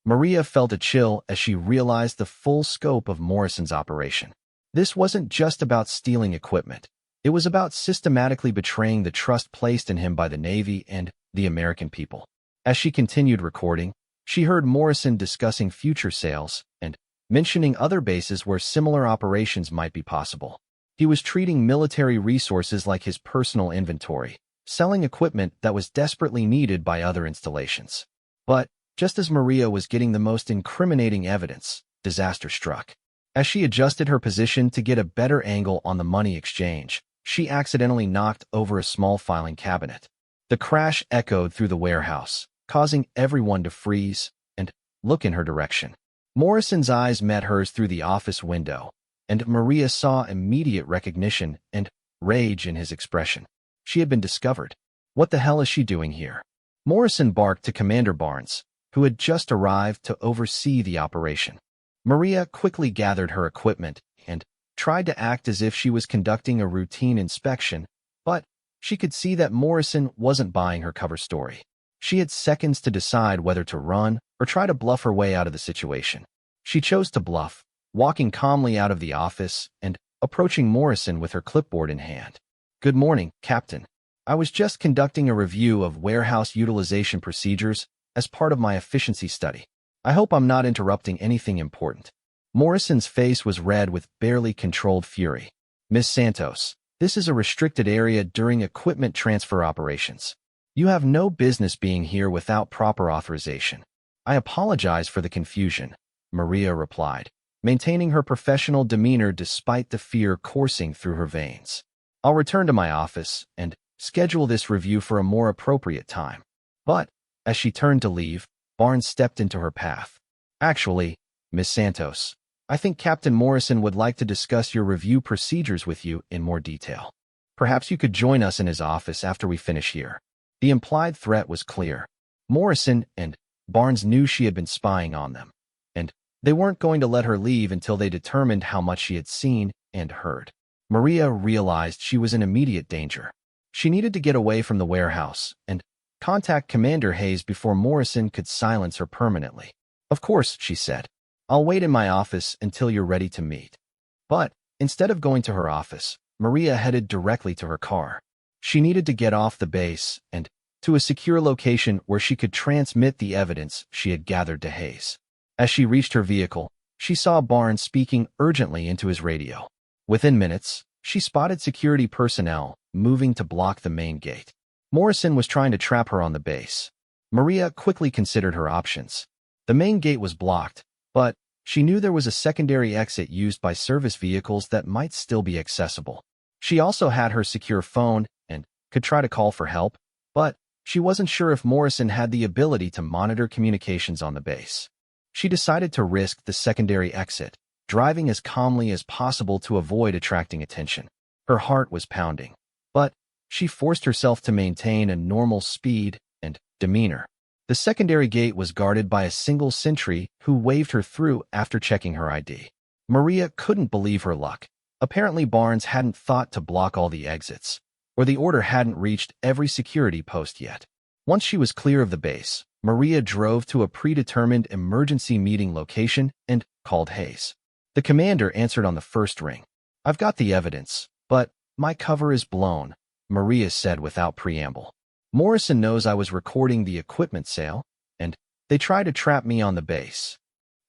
Maria felt a chill as she realized the full scope of Morrison's operation. This wasn't just about stealing equipment. It was about systematically betraying the trust placed in him by the Navy and the American people. As she continued recording, she heard Morrison discussing future sales and mentioning other bases where similar operations might be possible. He was treating military resources like his personal inventory, selling equipment that was desperately needed by other installations. But just as Maria was getting the most incriminating evidence, disaster struck. As she adjusted her position to get a better angle on the money exchange, she accidentally knocked over a small filing cabinet. The crash echoed through the warehouse, causing everyone to freeze and look in her direction. Morrison's eyes met hers through the office window, and Maria saw immediate recognition and rage in his expression. She had been discovered. "What the hell is she doing here?" Morrison barked to Commander Barnes, who had just arrived to oversee the operation. Maria quickly gathered her equipment and tried to act as if she was conducting a routine inspection, but she could see that Morrison wasn't buying her cover story. She had seconds to decide whether to run or try to bluff her way out of the situation. She chose to bluff, walking calmly out of the office and approaching Morrison with her clipboard in hand. "Good morning, Captain. I was just conducting a review of warehouse utilization procedures as part of my efficiency study. I hope I'm not interrupting anything important." Morrison's face was red with barely controlled fury. "Miss Santos, this is a restricted area during equipment transfer operations. You have no business being here without proper authorization." "I apologize for the confusion," Maria replied, maintaining her professional demeanor despite the fear coursing through her veins. "I'll return to my office and schedule this review for a more appropriate time." But as she turned to leave, Barnes stepped into her path. "Actually, Miss Santos, I think Captain Morrison would like to discuss your review procedures with you in more detail. Perhaps you could join us in his office after we finish here." The implied threat was clear. Morrison and Barnes knew she had been spying on them, and they weren't going to let her leave until they determined how much she had seen and heard. Maria realized she was in immediate danger. She needed to get away from the warehouse and contact Commander Hayes before Morrison could silence her permanently. "Of course," she said. "I'll wait in my office until you're ready to meet." But instead of going to her office, Maria headed directly to her car. She needed to get off the base and to a secure location where she could transmit the evidence she had gathered to Hayes. As she reached her vehicle, she saw Barnes speaking urgently into his radio. Within minutes, she spotted security personnel moving to block the main gate. Morrison was trying to trap her on the base. Maria quickly considered her options. The main gate was blocked, but she knew there was a secondary exit used by service vehicles that might still be accessible. She also had her secure phone and could try to call for help, but She wasn't sure if Morrison had the ability to monitor communications on the base. She decided to risk the secondary exit, driving as calmly as possible to avoid attracting attention. Her heart was pounding, but she forced herself to maintain a normal speed and demeanor. The secondary gate was guarded by a single sentry who waved her through after checking her ID. Maria couldn't believe her luck. Apparently Barnes hadn't thought to block all the exits, or the order hadn't reached every security post yet. Once she was clear of the base, Maria drove to a predetermined emergency meeting location and called Hayes. The commander answered on the first ring. "I've got the evidence, but my cover is blown," Maria said without preamble. "Morrison knows I was recording the equipment sale, and they tried to trap me on the base.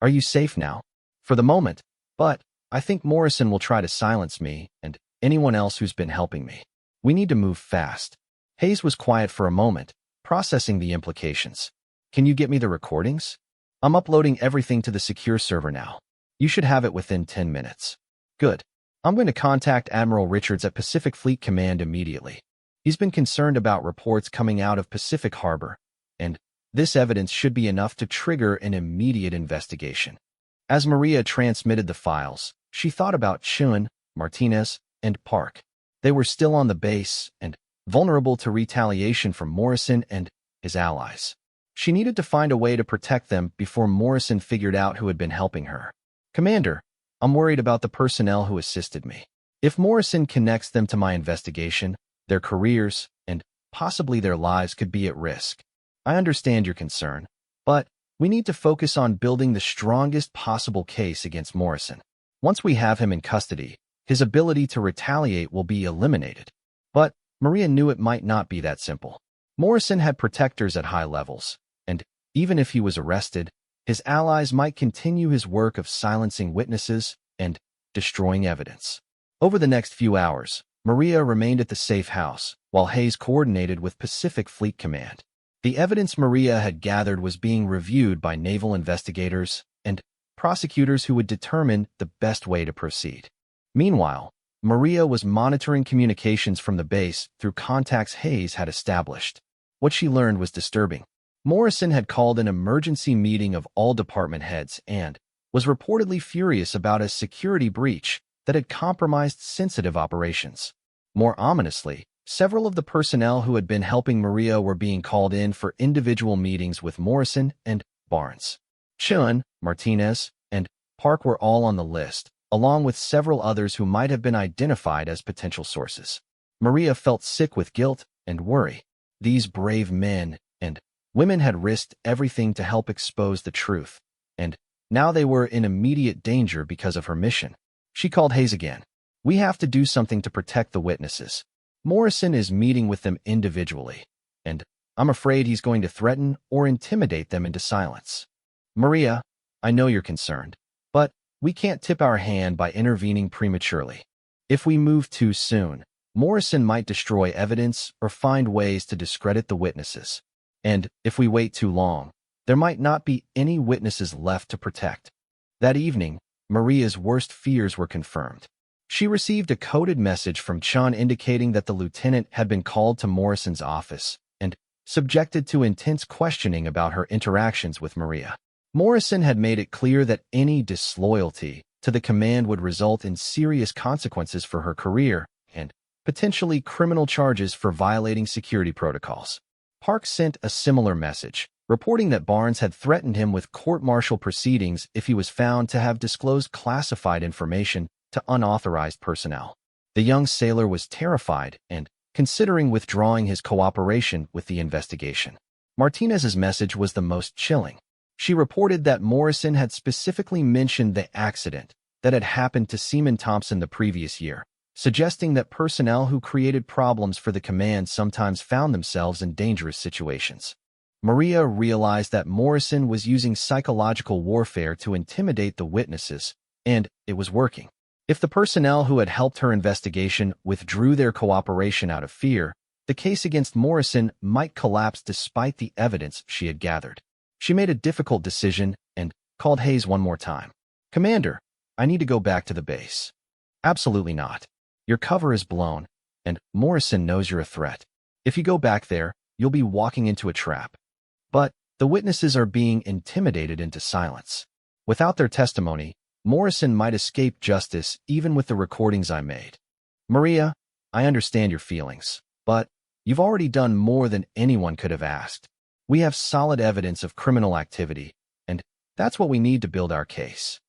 Are you safe now?" "For the moment, but I think Morrison will try to silence me and anyone else who's been helping me. We need to move fast." Hayes was quiet for a moment, processing the implications. "Can you get me the recordings? I'm uploading everything to the secure server now. You should have it within 10 minutes. "Good. I'm going to contact Admiral Richards at Pacific Fleet Command immediately. He's been concerned about reports coming out of Pacific Harbor, and this evidence should be enough to trigger an immediate investigation." As Maria transmitted the files, she thought about Chun, Martinez, and Park. They were still on the base and vulnerable to retaliation from Morrison and his allies. She needed to find a way to protect them before Morrison figured out who had been helping her. "Commander, I'm worried about the personnel who assisted me. If Morrison connects them to my investigation, their careers and possibly their lives could be at risk. I understand your concern, but we need to focus on building the strongest possible case against Morrison. Once we have him in custody, his ability to retaliate will be eliminated." But Maria knew it might not be that simple. Morrison had protectors at high levels, and even if he was arrested, his allies might continue his work of silencing witnesses and destroying evidence. Over the next few hours, Maria remained at the safe house, while Hayes coordinated with Pacific Fleet Command. The evidence Maria had gathered was being reviewed by naval investigators and prosecutors who would determine the best way to proceed. Meanwhile, Maria was monitoring communications from the base through contacts Hayes had established. What she learned was disturbing. Morrison had called an emergency meeting of all department heads and was reportedly furious about a security breach that had compromised sensitive operations. More ominously, several of the personnel who had been helping Maria were being called in for individual meetings with Morrison and Barnes. Chun, Martinez, and Park were all on the list, along with several others who might have been identified as potential sources. Maria felt sick with guilt and worry. These brave men and women had risked everything to help expose the truth, and now they were in immediate danger because of her mission. She called Hayes again. "We have to do something to protect the witnesses. Morrison is meeting with them individually, and I'm afraid he's going to threaten or intimidate them into silence. Maria, I know you're concerned, but we can't tip our hand by intervening prematurely. If we move too soon, Morrison might destroy evidence or find ways to discredit the witnesses. And if we wait too long, there might not be any witnesses left to protect." That evening, Maria's worst fears were confirmed. She received a coded message from Chun indicating that the lieutenant had been called to Morrison's office and subjected to intense questioning about her interactions with Maria. Morrison had made it clear that any disloyalty to the command would result in serious consequences for her career and potentially criminal charges for violating security protocols. Park sent a similar message, reporting that Barnes had threatened him with court-martial proceedings if he was found to have disclosed classified information to unauthorized personnel. The young sailor was terrified and considering withdrawing his cooperation with the investigation. Martinez's message was the most chilling. She reported that Morrison had specifically mentioned the accident that had happened to Seaman Thompson the previous year, suggesting that personnel who created problems for the command sometimes found themselves in dangerous situations. Maria realized that Morrison was using psychological warfare to intimidate the witnesses, and it was working. If the personnel who had helped her investigation withdrew their cooperation out of fear, the case against Morrison might collapse despite the evidence she had gathered. She made a difficult decision and called Hayes one more time. "Commander, I need to go back to the base." "Absolutely not. Your cover is blown, and Morrison knows you're a threat. If you go back there, you'll be walking into a trap. But the witnesses are being intimidated into silence. Without their testimony, Morrison might escape justice even with the recordings I made. Maria, I understand your feelings, but you've already done more than anyone could have asked. We have solid evidence of criminal activity, and that's what we need to build our case.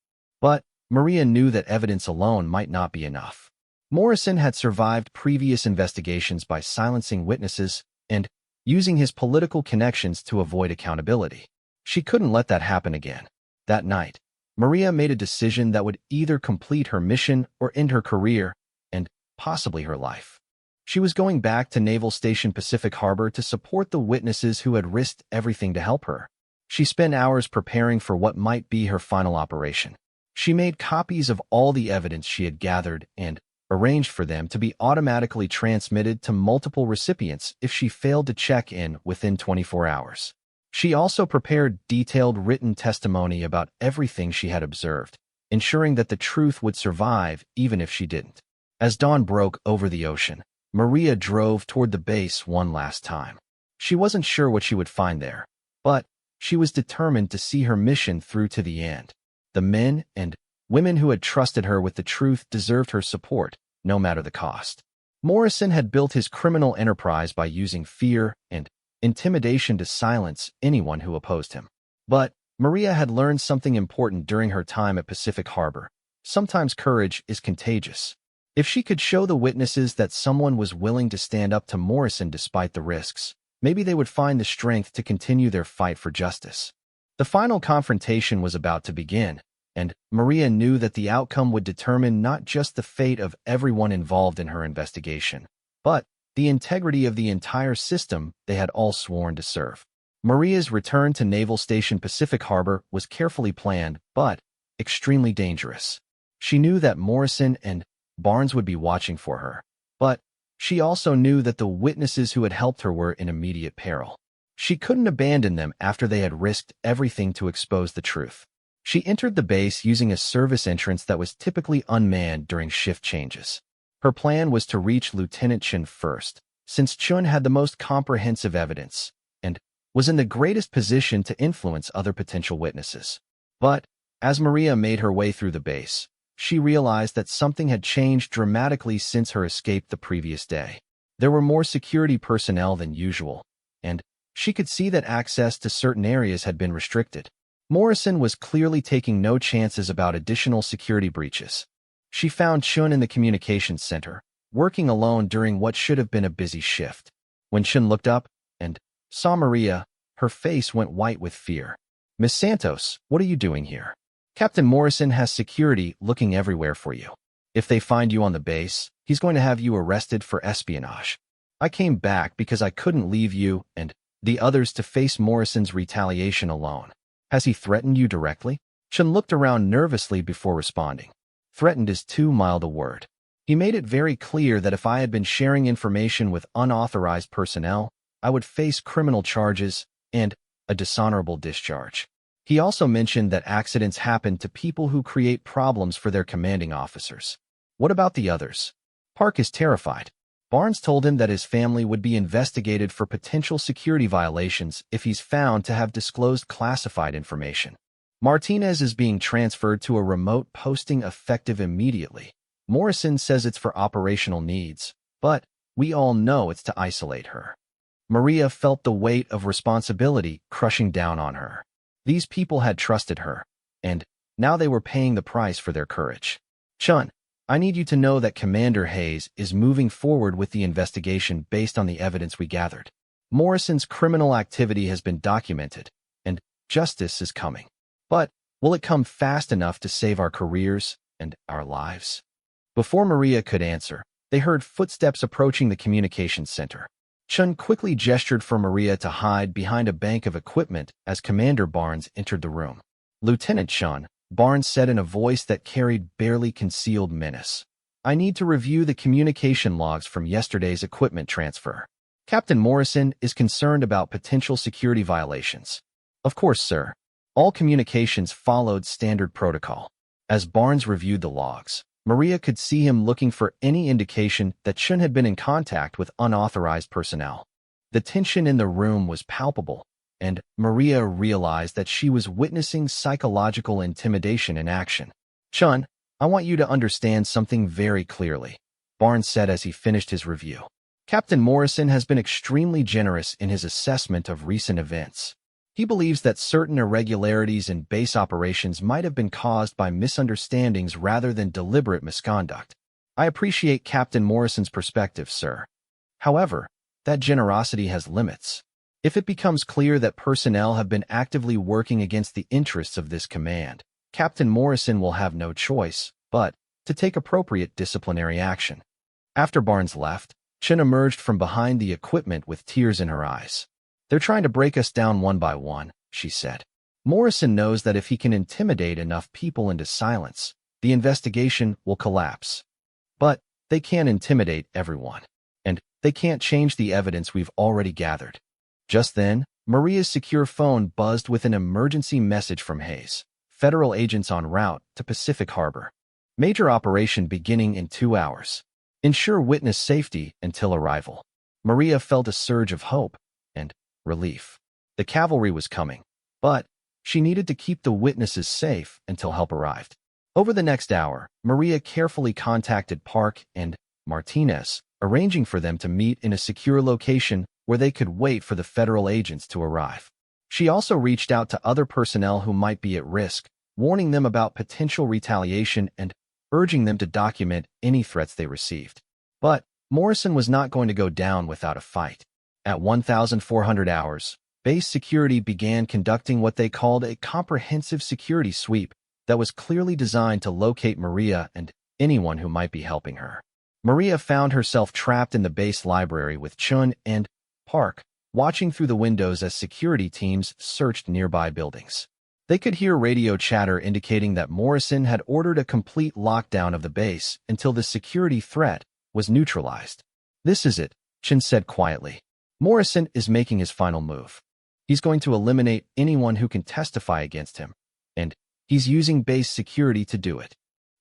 But Maria knew that evidence alone might not be enough. Morrison had survived previous investigations by silencing witnesses and using his political connections to avoid accountability. She couldn't let that happen again. That night, Maria made a decision that would either complete her mission or end her career, and possibly her life. She was going back to Naval Station Pacific Harbor to support the witnesses who had risked everything to help her. She spent hours preparing for what might be her final operation. She made copies of all the evidence she had gathered and arranged for them to be automatically transmitted to multiple recipients if she failed to check in within 24 hours. She also prepared detailed written testimony about everything she had observed, ensuring that the truth would survive even if she didn't. As dawn broke over the ocean, Maria drove toward the base one last time. She wasn't sure what she would find there, but she was determined to see her mission through to the end. The men and women who had trusted her with the truth deserved her support, no matter the cost. Morrison had built his criminal enterprise by using fear and intimidation to silence anyone who opposed him. But Maria had learned something important during her time at Pacific Harbor. Sometimes courage is contagious. If she could show the witnesses that someone was willing to stand up to Morrison despite the risks, maybe they would find the strength to continue their fight for justice. The final confrontation was about to begin, and Maria knew that the outcome would determine not just the fate of everyone involved in her investigation, but the integrity of the entire system they had all sworn to serve. Maria's return to Naval Station Pacific Harbor was carefully planned, but extremely dangerous. She knew that Morrison and Barnes would be watching for her, but she also knew that the witnesses who had helped her were in immediate peril. She couldn't abandon them after they had risked everything to expose the truth. She entered the base using a service entrance that was typically unmanned during shift changes. Her plan was to reach Lieutenant Chun first, since Chun had the most comprehensive evidence and was in the greatest position to influence other potential witnesses. But as Maria made her way through the base, she realized that something had changed dramatically since her escape the previous day. There were more security personnel than usual, and she could see that access to certain areas had been restricted. Morrison was clearly taking no chances about additional security breaches. She found Chun in the communications center, working alone during what should have been a busy shift. When Chun looked up and saw Maria, her face went white with fear. "Miss Santos, what are you doing here? Captain Morrison has security looking everywhere for you. If they find you on the base, he's going to have you arrested for espionage. I came back because I couldn't leave you and the others to face Morrison's retaliation alone. Has he threatened you directly?" Chun looked around nervously before responding. "Threatened is too mild a word. He made it very clear that if I had been sharing information with unauthorized personnel, I would face criminal charges and a dishonorable discharge. He also mentioned that accidents happen to people who create problems for their commanding officers. What about the others?" Park is terrified. Barnes told him that his family would be investigated for potential security violations if he's found to have disclosed classified information. Martinez is being transferred to a remote posting effective immediately. Morrison says it's for operational needs, but we all know it's to isolate her. Maria felt the weight of responsibility crushing down on her. These people had trusted her, and now they were paying the price for their courage. "Chun, I need you to know that Commander Hayes is moving forward with the investigation based on the evidence we gathered. Morrison's criminal activity has been documented, and justice is coming. But will it come fast enough to save our careers and our lives?" Before Maria could answer, they heard footsteps approaching the communications center. Chun quickly gestured for Maria to hide behind a bank of equipment as Commander Barnes entered the room. "Lieutenant Chun," Barnes said in a voice that carried barely concealed menace, "I need to review the communication logs from yesterday's equipment transfer. Captain Morrison is concerned about potential security violations." "Of course, sir." All communications followed standard protocol. As Barnes reviewed the logs, Maria could see him looking for any indication that Chun had been in contact with unauthorized personnel. The tension in the room was palpable, and Maria realized that she was witnessing psychological intimidation in action. "Chun, I want you to understand something very clearly," Barnes said as he finished his review. "Captain Morrison has been extremely generous in his assessment of recent events. He believes that certain irregularities in base operations might have been caused by misunderstandings rather than deliberate misconduct. I appreciate Captain Morrison's perspective, sir. However, that generosity has limits. If it becomes clear that personnel have been actively working against the interests of this command, Captain Morrison will have no choice but to take appropriate disciplinary action." After Barnes left, Chen emerged from behind the equipment with tears in her eyes. "They're trying to break us down one by one," she said. "Morrison knows that if he can intimidate enough people into silence, the investigation will collapse. But they can't intimidate everyone, and they can't change the evidence we've already gathered." Just then, Maria's secure phone buzzed with an emergency message from Hayes. "Federal agents en route to Pacific Harbor. Major operation beginning in 2 hours. Ensure witness safety until arrival." Maria felt a surge of hope and relief. The cavalry was coming, but she needed to keep the witnesses safe until help arrived. Over the next hour, Maria carefully contacted Park and Martinez, arranging for them to meet in a secure location where they could wait for the federal agents to arrive. She also reached out to other personnel who might be at risk, warning them about potential retaliation and urging them to document any threats they received. But Morrison was not going to go down without a fight. At 1,400 hours, base security began conducting what they called a comprehensive security sweep that was clearly designed to locate Maria and anyone who might be helping her. Maria found herself trapped in the base library with Chun and Park, watching through the windows as security teams searched nearby buildings. They could hear radio chatter indicating that Morrison had ordered a complete lockdown of the base until the security threat was neutralized. "This is it," Chin said quietly. "Morrison is making his final move. He's going to eliminate anyone who can testify against him, and he's using base security to do it."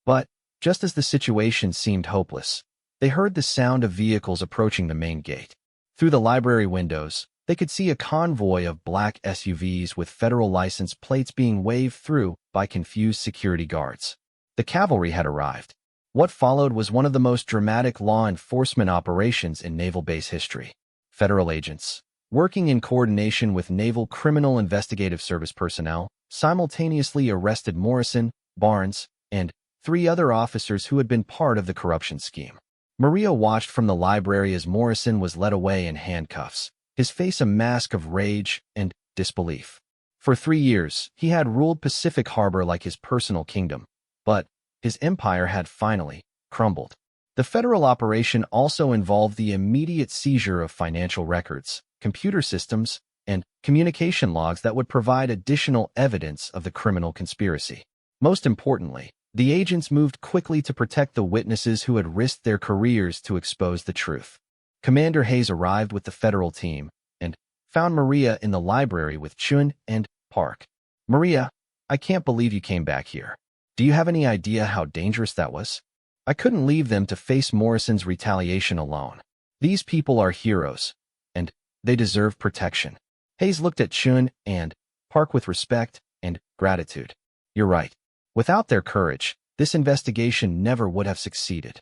But just as the situation seemed hopeless, they heard the sound of vehicles approaching the main gate. Through the library windows, they could see a convoy of black SUVs with federal license plates being waved through by confused security guards. The cavalry had arrived. What followed was one of the most dramatic law enforcement operations in naval base history. Federal agents, working in coordination with Naval Criminal Investigative Service personnel, simultaneously arrested Morrison, Barnes, and 3 other officers who had been part of the corruption scheme. Maria watched from the library as Morrison was led away in handcuffs, his face a mask of rage and disbelief. For 3 years, he had ruled Pacific Harbor like his personal kingdom, but his empire had finally crumbled. The federal operation also involved the immediate seizure of financial records, computer systems, and communication logs that would provide additional evidence of the criminal conspiracy. Most importantly, the agents moved quickly to protect the witnesses who had risked their careers to expose the truth. Commander Hayes arrived with the federal team and found Maria in the library with Chun and Park. "Maria, I can't believe you came back here. Do you have any idea how dangerous that was? I couldn't leave them to face Morrison's retaliation alone. These people are heroes, and they deserve protection." Hayes looked at Chun and Park with respect and gratitude. "You're right. Without their courage, this investigation never would have succeeded."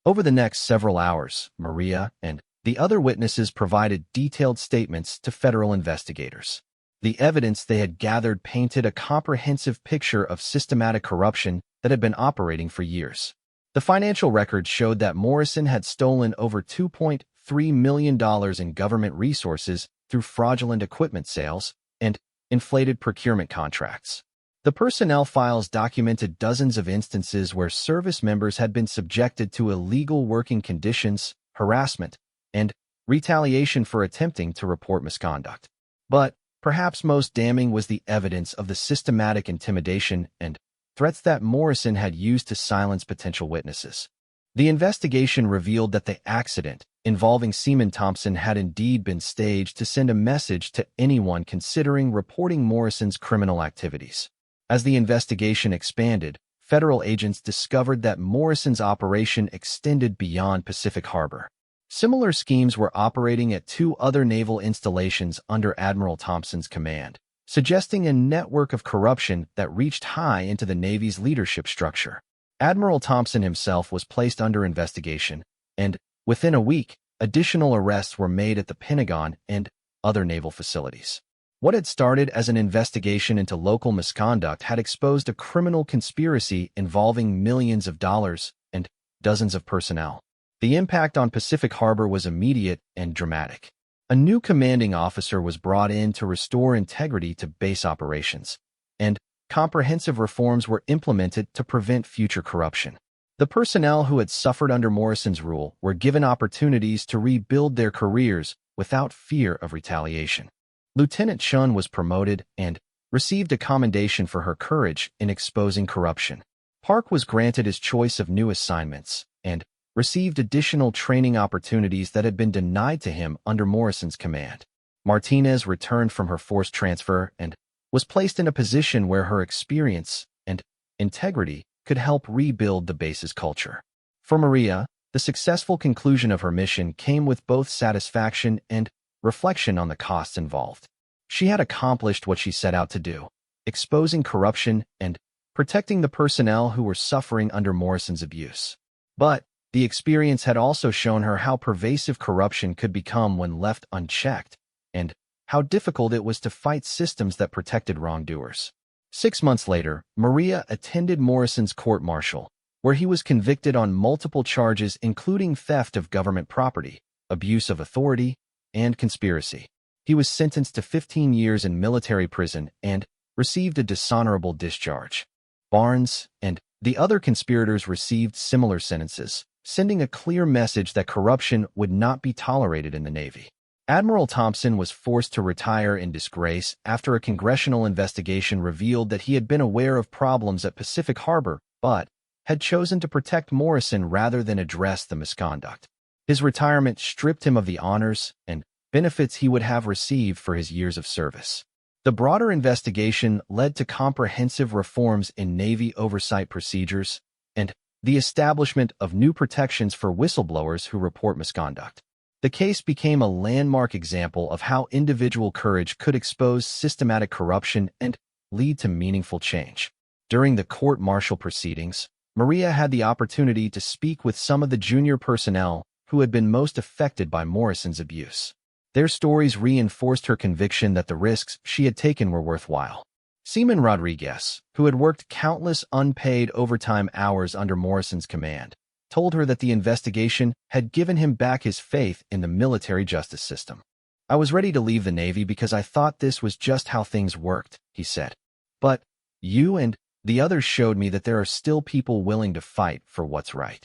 Over the next several hours, Maria and the other witnesses provided detailed statements to federal investigators. The evidence they had gathered painted a comprehensive picture of systematic corruption that had been operating for years. The financial records showed that Morrison had stolen over $2.3 million in government resources through fraudulent equipment sales and inflated procurement contracts. The personnel files documented dozens of instances where service members had been subjected to illegal working conditions, harassment, and retaliation for attempting to report misconduct. But perhaps most damning was the evidence of the systematic intimidation and threats that Morrison had used to silence potential witnesses. The investigation revealed that the accident involving Seaman Thompson had indeed been staged to send a message to anyone considering reporting Morrison's criminal activities. As the investigation expanded, federal agents discovered that Morrison's operation extended beyond Pacific Harbor. Similar schemes were operating at two other naval installations under Admiral Thompson's command, suggesting a network of corruption that reached high into the Navy's leadership structure. Admiral Thompson himself was placed under investigation, and within a week, additional arrests were made at the Pentagon and other naval facilities. What had started as an investigation into local misconduct had exposed a criminal conspiracy involving millions of dollars and dozens of personnel. The impact on Pacific Harbor was immediate and dramatic. A new commanding officer was brought in to restore integrity to base operations, and comprehensive reforms were implemented to prevent future corruption. The personnel who had suffered under Morrison's rule were given opportunities to rebuild their careers without fear of retaliation. Lieutenant Chun was promoted and received a commendation for her courage in exposing corruption. Park was granted his choice of new assignments and received additional training opportunities that had been denied to him under Morrison's command. Martinez returned from her forced transfer and was placed in a position where her experience and integrity could help rebuild the base's culture. For Maria, the successful conclusion of her mission came with both satisfaction and reflection on the costs involved. She had accomplished what she set out to do, exposing corruption and protecting the personnel who were suffering under Morrison's abuse. But the experience had also shown her how pervasive corruption could become when left unchecked, and how difficult it was to fight systems that protected wrongdoers. 6 months later, Maria attended Morrison's court-martial, where he was convicted on multiple charges including theft of government property, abuse of authority, and conspiracy. He was sentenced to 15 years in military prison and received a dishonorable discharge. Barnes and the other conspirators received similar sentences, sending a clear message that corruption would not be tolerated in the Navy. Admiral Thompson was forced to retire in disgrace after a congressional investigation revealed that he had been aware of problems at Pacific Harbor, but had chosen to protect Morrison rather than address the misconduct. His retirement stripped him of the honors and benefits he would have received for his years of service. The broader investigation led to comprehensive reforms in Navy oversight procedures and the establishment of new protections for whistleblowers who report misconduct. The case became a landmark example of how individual courage could expose systematic corruption and lead to meaningful change. During the court-martial proceedings, Maria had the opportunity to speak with some of the junior personnel who had been most affected by Morrison's abuse. Their stories reinforced her conviction that the risks she had taken were worthwhile. Seaman Rodriguez, who had worked countless unpaid overtime hours under Morrison's command, told her that the investigation had given him back his faith in the military justice system. "I was ready to leave the Navy because I thought this was just how things worked," he said. "But you and the others showed me that there are still people willing to fight for what's right."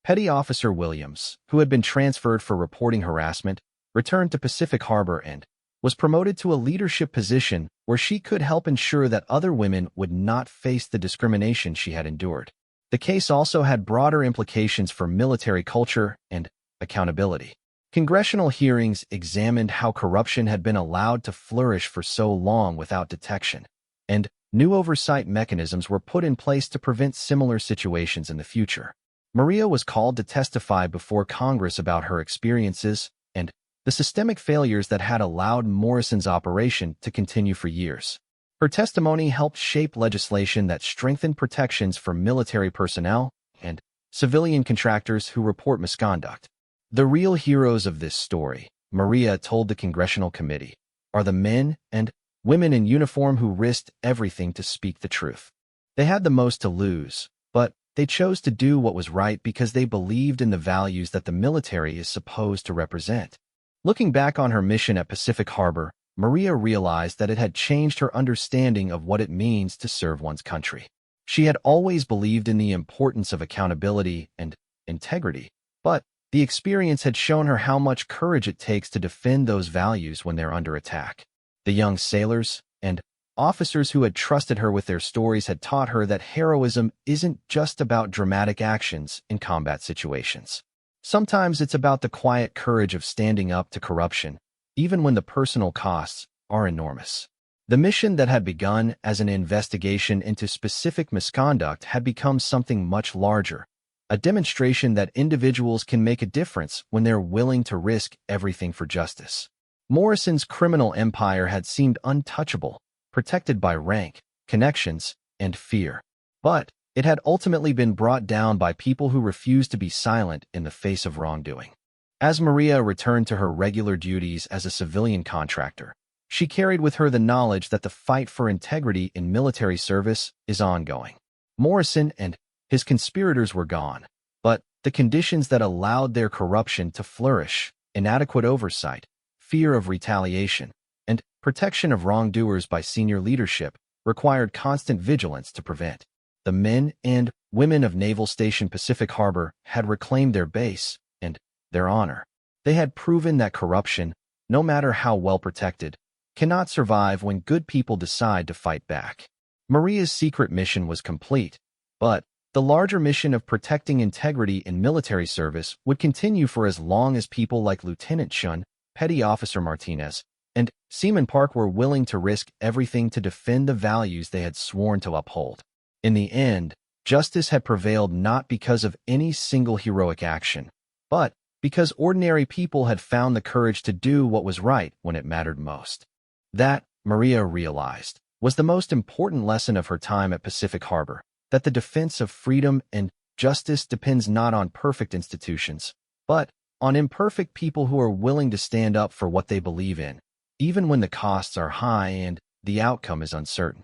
Petty Officer Williams, who had been transferred for reporting harassment, returned to Pacific Harbor and was promoted to a leadership position where she could help ensure that other women would not face the discrimination she had endured. The case also had broader implications for military culture and accountability. Congressional hearings examined how corruption had been allowed to flourish for so long without detection, and new oversight mechanisms were put in place to prevent similar situations in the future. Maria was called to testify before Congress about her experiences and the systemic failures that had allowed Morrison's operation to continue for years. Her testimony helped shape legislation that strengthened protections for military personnel and civilian contractors who report misconduct. The real heroes of this story, Maria told the Congressional Committee, are the men and women in uniform who risked everything to speak the truth. They had the most to lose, but they chose to do what was right because they believed in the values that the military is supposed to represent. Looking back on her mission at Pacific Harbor, Maria realized that it had changed her understanding of what it means to serve one's country. She had always believed in the importance of accountability and integrity, but the experience had shown her how much courage it takes to defend those values when they're under attack. The young sailors and officers who had trusted her with their stories had taught her that heroism isn't just about dramatic actions in combat situations. Sometimes it's about the quiet courage of standing up to corruption, even when the personal costs are enormous. The mission that had begun as an investigation into specific misconduct had become something much larger, a demonstration that individuals can make a difference when they're willing to risk everything for justice. Morrison's criminal empire had seemed untouchable, protected by rank, connections, and fear. But it had ultimately been brought down by people who refused to be silent in the face of wrongdoing. As Maria returned to her regular duties as a civilian contractor, she carried with her the knowledge that the fight for integrity in military service is ongoing. Morrison and his conspirators were gone, but the conditions that allowed their corruption to flourish, inadequate oversight, fear of retaliation, and protection of wrongdoers by senior leadership, required constant vigilance to prevent. The men and women of Naval Station Pacific Harbor had reclaimed their base and their honor. They had proven that corruption, no matter how well protected, cannot survive when good people decide to fight back. Maria's secret mission was complete, but the larger mission of protecting integrity in military service would continue for as long as people like Lieutenant Chun, Petty Officer Martinez, and Seaman Park were willing to risk everything to defend the values they had sworn to uphold. In the end, justice had prevailed not because of any single heroic action, but because ordinary people had found the courage to do what was right when it mattered most. That, Maria realized, was the most important lesson of her time at Pacific Harbor, that the defense of freedom and justice depends not on perfect institutions, but on imperfect people who are willing to stand up for what they believe in, even when the costs are high and the outcome is uncertain.